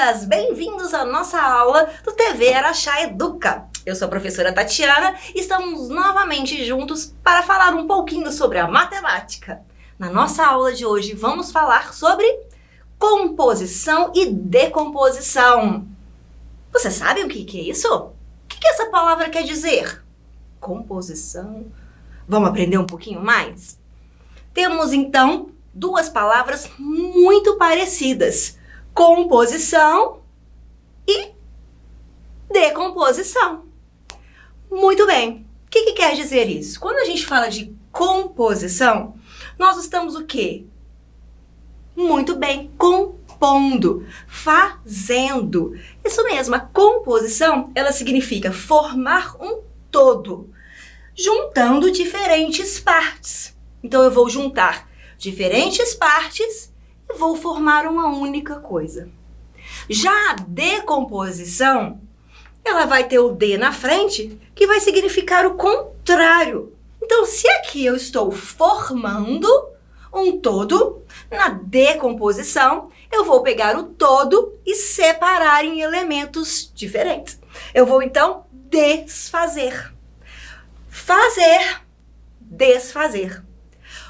crianças! Bem-vindos à nossa aula do TV Araxá Educa. Eu sou a professora Tatiana e estamos novamente juntos para falar um pouquinho sobre a matemática. Na nossa aula de hoje vamos falar sobre composição e decomposição. Você sabe o que é isso? O que essa palavra quer dizer? Composição. Vamos aprender um pouquinho mais? Temos então duas palavras muito parecidas: composição e decomposição. Muito bem. O que quer dizer isso? Quando a gente fala de composição, nós estamos o quê? Muito bem, compondo, fazendo. Isso mesmo, a composição, ela significa formar um todo, juntando diferentes partes. Então, eu vou juntar diferentes partes e vou formar uma única coisa. Já a decomposição, ela vai ter o D na frente, que vai significar o contrário. Então, se aqui eu estou formando um todo, na decomposição, eu vou pegar o todo e separar em elementos diferentes. Eu vou, então, desfazer. Fazer, desfazer.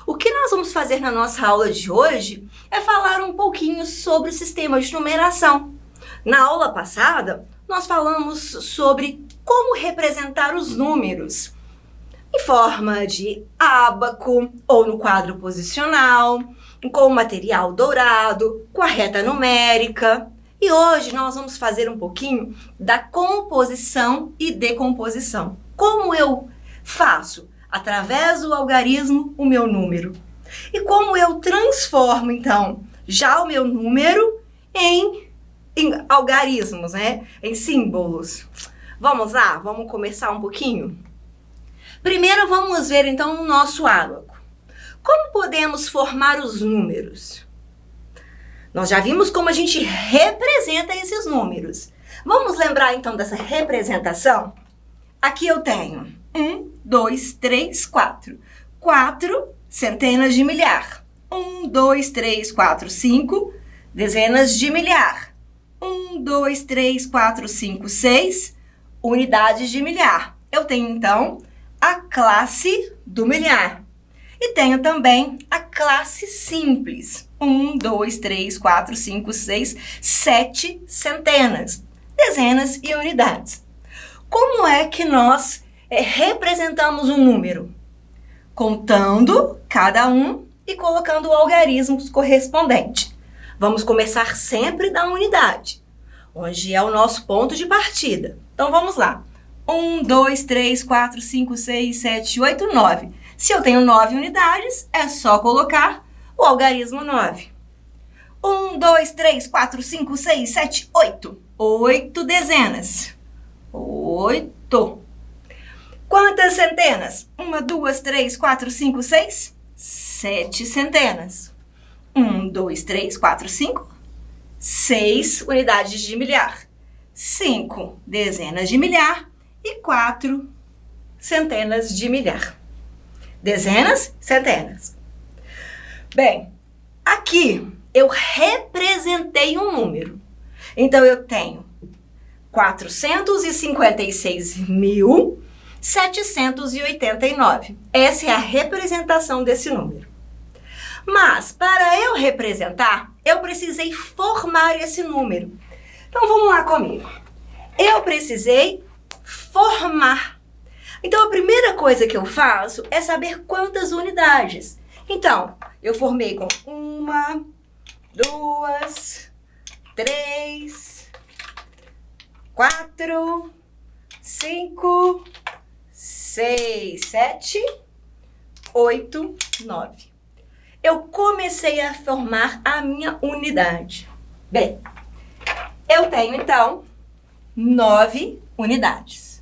O que nós vamos fazer na nossa aula de hoje é falar um pouquinho sobre o sistema de numeração. Na aula passada, nós falamos sobre como representar os números em forma de ábaco ou no quadro posicional, com o material dourado, com a reta numérica. E hoje nós vamos fazer um pouquinho da composição e decomposição. Como eu faço? Através do algarismo, o meu número. E como eu transformo, então, já o meu número em algarismos, né? Em símbolos. Vamos lá? Vamos começar um pouquinho? Primeiro, vamos ver, então, o nosso ábaco. Como podemos formar os números? Nós já vimos como a gente representa esses números. Vamos lembrar, então, dessa representação? Aqui eu tenho 1, 2, 3, 4. 4 centenas de milhar. 1, 2, 3, 4, 5 dezenas de milhar. 1, 2, 3, 4, 5, 6 unidades de milhar. Eu tenho, então, a classe do milhar. E tenho também a classe simples. 1, 2, 3, 4, 5, 6, 7 centenas, dezenas e unidades. Como é que nós representamos um número? Contando cada um e colocando o algarismo correspondente. Vamos começar sempre da unidade, onde é o nosso ponto de partida. Então, vamos lá. 1, 2, 3, 4, 5, 6, 7, 8, 9. Se eu tenho 9 unidades, é só colocar o algarismo 9. 1, 2, 3, 4, 5, 6, 7, 8. 8 dezenas. 8. Quantas centenas? 1, 2, 3, 4, 5, 6. 7 centenas. 1, 2, 3, 4, 5. 6 unidades de milhar. 5 dezenas de milhar e 4 centenas de milhar. Dezenas, centenas. Bem, aqui eu representei um número. Então, eu tenho 456.789. Essa é a representação desse número. Mas, para eu representar, eu precisei formar esse número. Então, vamos lá comigo. Eu precisei formar. Então, a primeira coisa que eu faço é saber quantas unidades. Então, eu formei com 1, 2, 3, 4, 5, 6, 7, 8, 9. Eu comecei a formar a minha unidade. Bem, eu tenho, então, 9 unidades.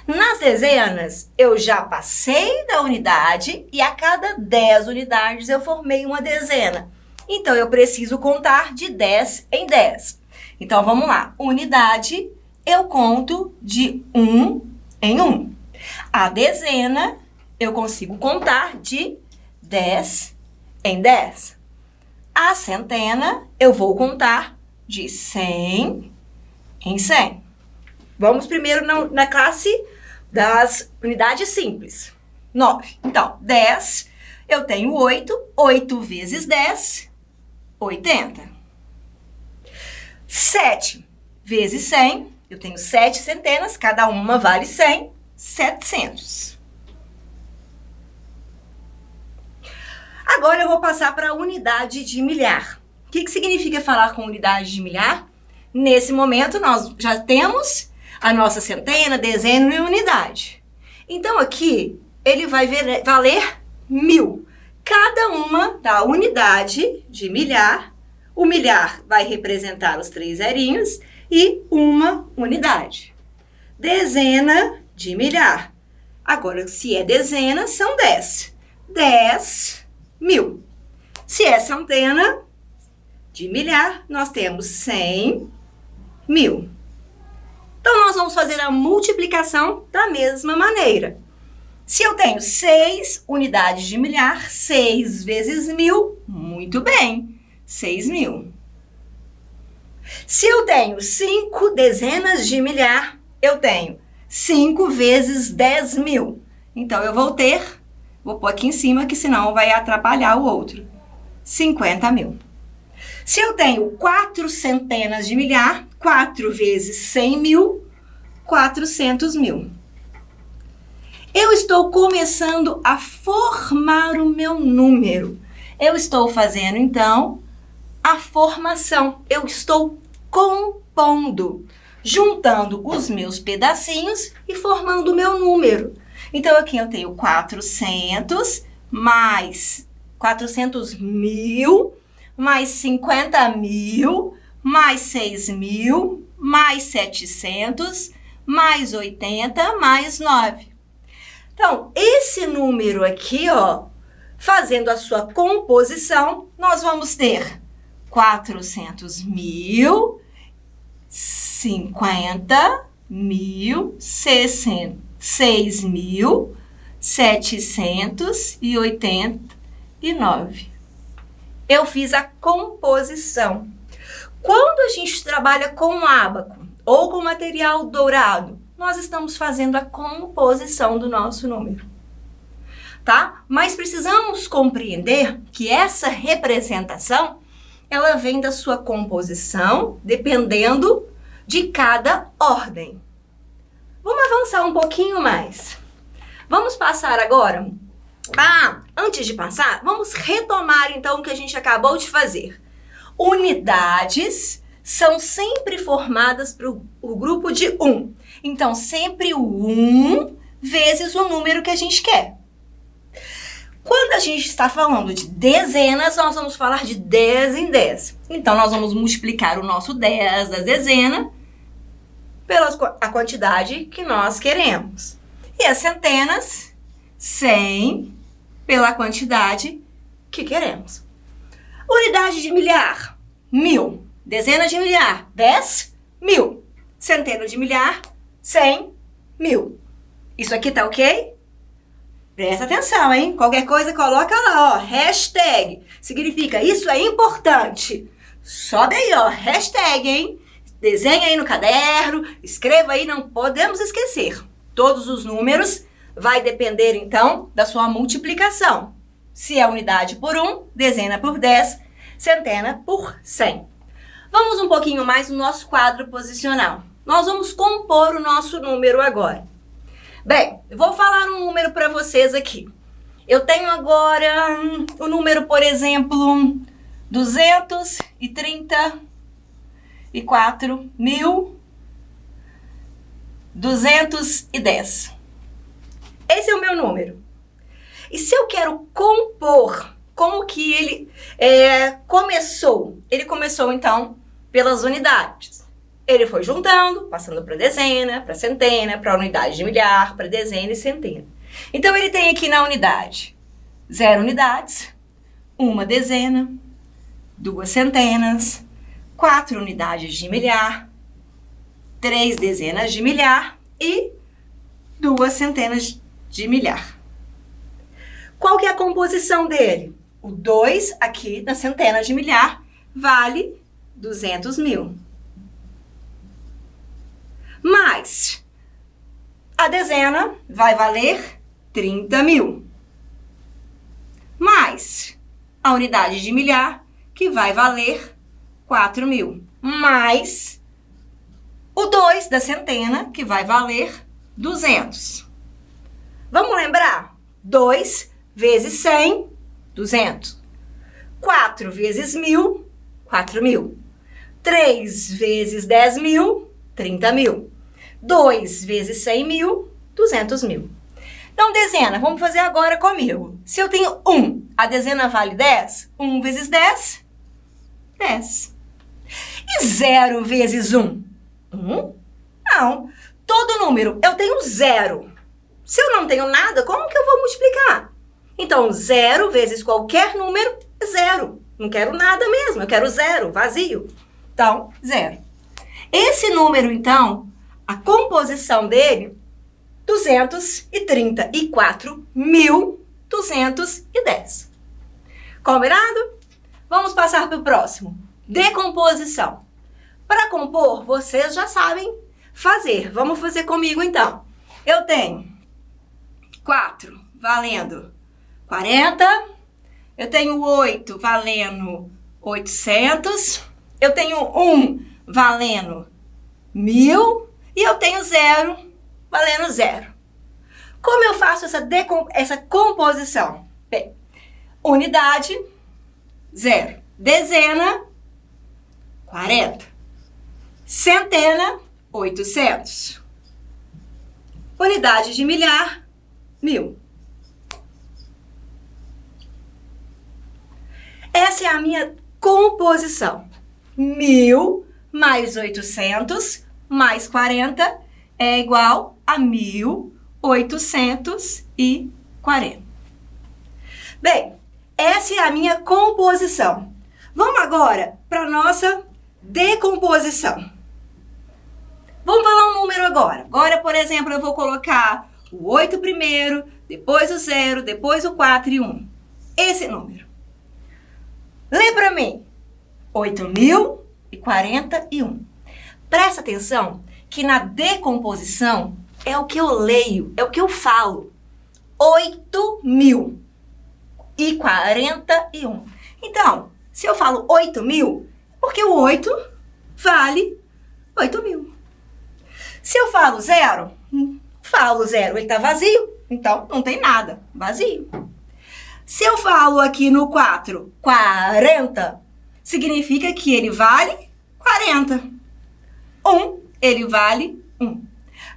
Nas dezenas, eu já passei da unidade e a cada 10 unidades eu formei uma dezena. Então, eu preciso contar de 10 em 10. Então, vamos lá. Unidade, eu conto de 1 em 1. A dezena, eu consigo contar de 10 em 10. A centena, eu vou contar de 100 em 100. Vamos primeiro na classe das unidades simples. 9. Então, 10, eu tenho 8. 8 vezes 10, 80. 7 vezes 100, eu tenho 7 centenas, cada uma vale 100, 700. Agora eu vou passar para a unidade de milhar. O que significa falar com unidade de milhar? Nesse momento, nós já temos a nossa centena, dezena e unidade. Então, aqui, ele vai valer 1000. Cada uma da unidade de milhar, o milhar vai representar os 3 zerinhos e uma unidade. Dezena de milhar. Agora, se é dezena, são 10. 10.000. Se é centena de milhar, nós temos 100.000. Então, nós vamos fazer a multiplicação da mesma maneira. Se eu tenho 6 unidades de milhar, 6 vezes 1000, muito bem, 6.000. Se eu tenho 5 dezenas de milhar, eu tenho 5 vezes 10.000. Então, eu vou pôr aqui em cima, que senão vai atrapalhar o outro, 50.000. Se eu tenho 4 centenas de milhar, 4 vezes 100.000, 400.000. Eu estou começando a formar o meu número. Eu estou fazendo, então, a formação. Eu estou compondo, juntando os meus pedacinhos e formando o meu número. Então, aqui eu tenho 400 mais 400.000, mais 50.000, mais 6.000, mais 700, mais 80, mais 9. Então, esse número aqui, ó, fazendo a sua composição, nós vamos ter 400.000, 50.000, 6.000, 789. Eu fiz a composição. Quando a gente trabalha com ábaco ou com material dourado, nós estamos fazendo a composição do nosso número, tá? Mas precisamos compreender que essa representação, ela vem da sua composição, dependendo de cada ordem. Vamos avançar um pouquinho mais. Vamos passar agora... antes de passar, vamos retomar então o que a gente acabou de fazer. Unidades são sempre formadas por o grupo de 1. Então, sempre o 1 vezes o número que a gente quer. Quando a gente está falando de dezenas, nós vamos falar de 10 em 10. Então, nós vamos multiplicar o nosso 10 da dezena pela quantidade que nós queremos. E as centenas, 100 pela quantidade que queremos. Unidade de milhar, 1000. Dezena de milhar, 10.000. Centena de milhar, 100.000. Isso aqui tá ok? Presta atenção, hein? Qualquer coisa, coloca lá, ó, hashtag. Significa, isso é importante. Sobe aí, ó, hashtag, hein? Desenha aí no caderno, escreva aí, não podemos esquecer. Todos os números vai depender, então, da sua multiplicação. Se é unidade por 1, dezena por 10, centena por 100. Vamos um pouquinho mais no nosso quadro posicional. Nós vamos compor o nosso número agora. Bem, eu vou falar um número para vocês aqui. Eu tenho agora o número, por exemplo, 234.210. Esse é o meu número. E se eu quero compor, como que ele começou? Ele começou, então, pelas unidades. Ele foi juntando, passando para dezena, para centena, para unidade de milhar, para dezena e centena. Então, ele tem aqui na unidade 0 unidades, 1 dezena, 2 centenas, 4 unidades de milhar, 3 dezenas de milhar e 2 centenas de milhar. Qual que é a composição dele? O 2 aqui na centena de milhar vale 200 mil. Mais a dezena vai valer 30 mil. Mais a unidade de milhar, que vai valer 4 mil. Mais o 2 da centena, que vai valer 200. Vamos lembrar? 2 vezes 100, 200. 4 vezes 1000, 4 mil. 3 vezes 10 mil, 30 mil. 2 vezes 100 mil, 200 mil. Então, dezena, vamos fazer agora comigo. Se eu tenho 1, a dezena vale 10? 1 vezes 10, 10. E 0 vezes 1? 1? Não. Todo número, eu tenho 0. Se eu não tenho nada, como que eu vou multiplicar? Então, 0 vezes qualquer número é 0. Não quero nada mesmo, eu quero 0, vazio. Então, 0. Esse número, então, a composição dele, 234.210. Combinado? Vamos passar para o próximo. Decomposição. Para compor, vocês já sabem fazer. Vamos fazer comigo, então. Eu tenho 4 valendo 40. Eu tenho 8 valendo 800. Eu tenho 1 valendo 1000. E eu tenho 0 valendo 0. Como eu faço essa composição? Bem, unidade, 0. Dezena, 40. Centena, 800. Unidade de milhar, 1000. Essa é a minha composição. 1000 mais 800 mais 40 é igual a 1840. Bem, essa é a minha composição. Vamos agora para a nossa decomposição. Vamos falar um número agora. Agora, por exemplo, eu vou colocar o 8 primeiro, depois o 0, depois o 4 e 1. Esse número. Lê para mim. 8.041. Presta atenção que na decomposição é o que eu leio, é o que eu falo. 8.041. Então, se eu falo 8.000, porque o 8 vale 8.000. Se eu falo 0, ele tá vazio, então não tem nada, vazio. Se eu falo aqui no 4, 40, significa que ele vale 40. 1, ele vale 1.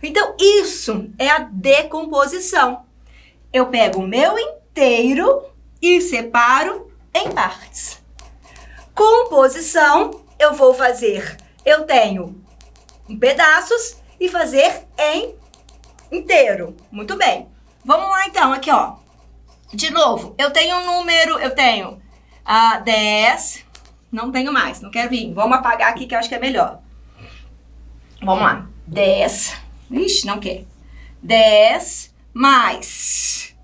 Então, isso é a decomposição. Eu pego o meu inteiro e separo em partes. Composição, eu vou fazer, eu tenho em pedaços e fazer em inteiro. Muito bem. Vamos lá, então, aqui, ó. De novo, eu tenho um número, eu tenho 10, não tenho mais, não quero vir. Vamos apagar aqui que eu acho que é melhor. Vamos lá. 10. Ixi, não quer. 10 mais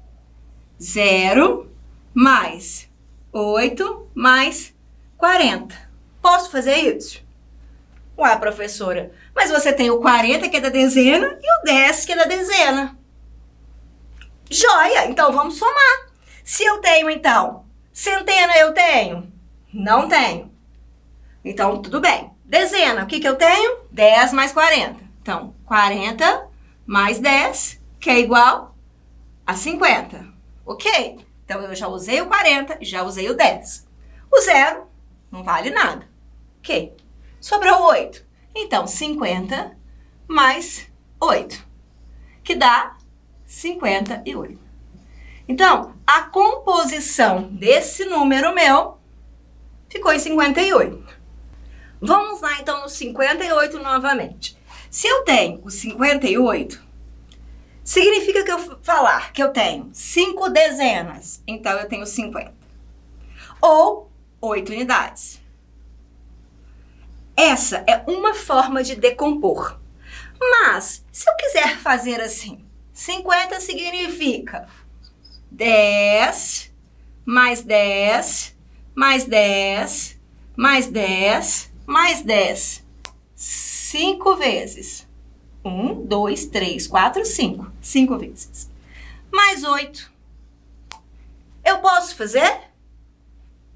0 mais 8 mais 40. Posso fazer isso? Ué, professora, mas você tem o 40 que é da dezena e o 10 que é da dezena. Joia! Então vamos somar. Se eu tenho, então, centena eu tenho? Não tenho. Então, tudo bem. Dezena, o que eu tenho? 10 mais 40. Então, 40 mais 10, que é igual a 50. Ok? Então, eu já usei o 40 e já usei o 10. O 0 não vale nada. Ok? Sobrou 8. Então, 50 mais 8, que dá 58. Então, a composição desse número meu ficou em 58. Vamos lá, então, no 58 novamente. Se eu tenho o 58, significa que eu falar que eu tenho 5 dezenas. Então, eu tenho 50. Ou 8 unidades. Essa é uma forma de decompor. Mas, se eu quiser fazer assim, 50 significa 10, mais 10, mais 10, mais 10, mais 10, 5 vezes. 1, 2, 3, 4, 5. 5 vezes. Mais 8. Eu posso fazer?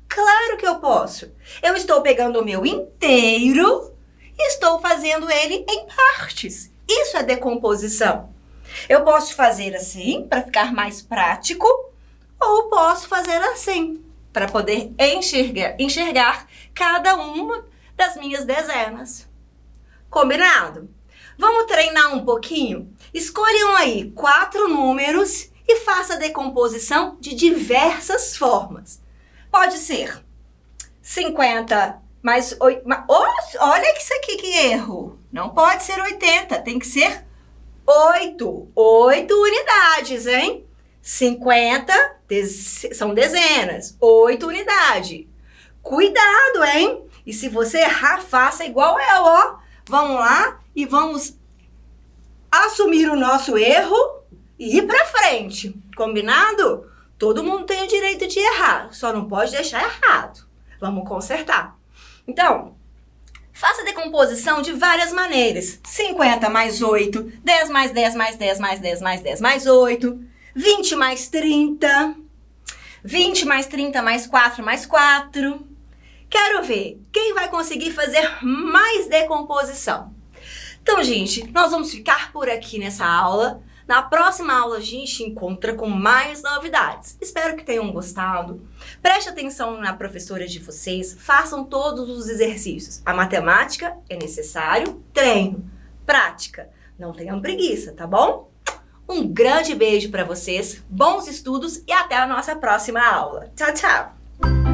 Claro que eu posso. Eu estou pegando o meu inteiro e estou fazendo ele em partes. Isso é decomposição. Eu posso fazer assim, para ficar mais prático, ou posso fazer assim, para poder enxergar cada uma das minhas dezenas. Combinado? Vamos treinar um pouquinho? Escolham aí 4 números e faça a decomposição de diversas formas. Pode ser 50 mais 8... Olha que isso aqui, que erro! Não pode ser 80, tem que ser 8. 8 unidades, hein? 50 são dezenas. 8 unidades. Cuidado, hein? E se você errar, faça igual eu, ó. Vamos lá e vamos assumir o nosso erro e ir pra frente. Combinado? Todo mundo tem o direito de errar, só não pode deixar errado. Vamos consertar. Então, faça a decomposição de várias maneiras. 50 mais 8, 10 mais 10 mais 10 mais 10 mais 10 mais 8, 20 mais 30, 20 mais 30 mais 4 mais 4. Quero ver quem vai conseguir fazer mais decomposição. Então, gente, nós vamos ficar por aqui nessa aula. Na próxima aula a gente encontra com mais novidades. Espero que tenham gostado. Preste atenção na professora de vocês. Façam todos os exercícios. A matemática é necessário treino, prática. Não tenham preguiça, tá bom? Um grande beijo para vocês, bons estudos e até a nossa próxima aula. Tchau, tchau!